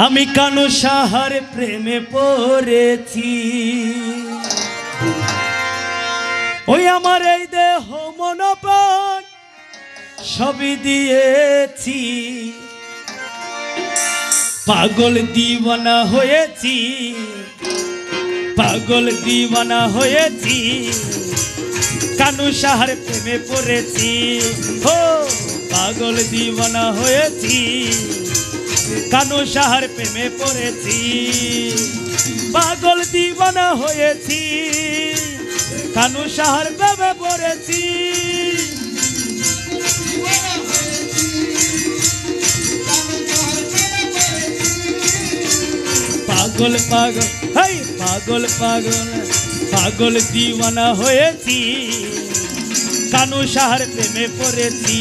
আমি কানু সাহার প্রেমে পড়েছি। ওই আমার এই দেহ মন প্রাণ সবই দিয়েছি, পাগল দিওয়ানা হয়েছি, পাগল দিওয়ানা হয়েছি, কানু সাহার প্রেমে পড়েছি। ও পাগল দিওয়ানা হয়েছি, কানু সাহার প্রেমে পড়েছি, পাগল দিওয়ানা হয়েছি, কানু সাহার প্রেমে পড়েছি। পাগল পাগল হাই পাগল পাগল পাগল দিওয়ানা হয়েছি, কানু সাহার প্রেমে পড়েছি।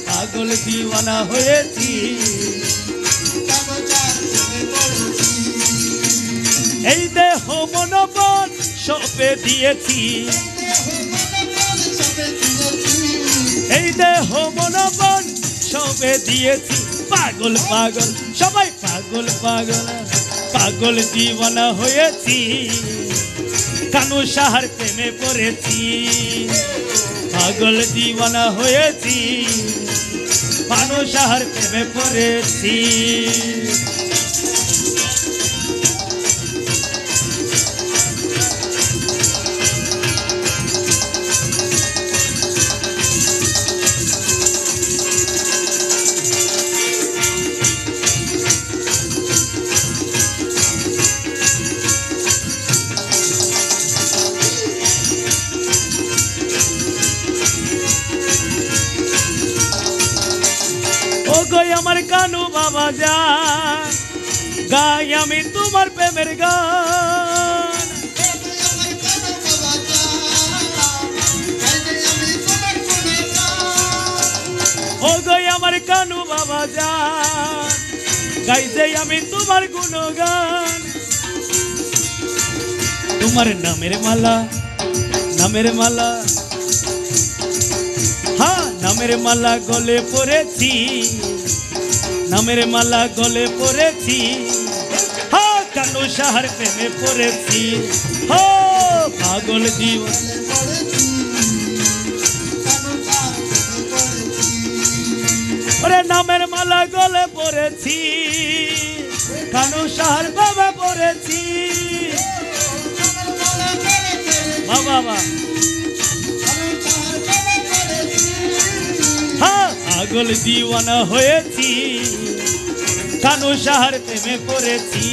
পাগল দিওয়ানা হয়েছি, এই দেহ মন প্রাণ সঁপে দিয়েছি, এই দেহ মন প্রাণ সঁপে দিয়েছি, পাগল পাগল সবাই পাগল পাগল পাগল দিওয়ানা হয়েছি, কানু সাহার প্রেমে পড়েছি। পাগল দিওয়ানা হয়েছি, কানু সাহার প্রেমে পড়েছি। আমার কানু বাবা যান, গাই আমি তোমার প্রেমের গান। ও গই আমার কানু বাবা যান, গাই যে আমি তোমার গুণগান। তোমার নামের মালা, নামের মালা, হ্যাঁ নামের মালা গলে পড়েছি, নামের মালা গলে পড়েছি, হ্যাঁ কানু সাহার প্রেমে পড়েছি। পাগল দিওয়ানা, ওরে নামের মালা গলে পড়েছি, কানু সাহার প্রেমে পড়েছি। বাবা পাগল দিওয়ানা হয়েছি, কানু সাহার প্রেমে পড়েছি।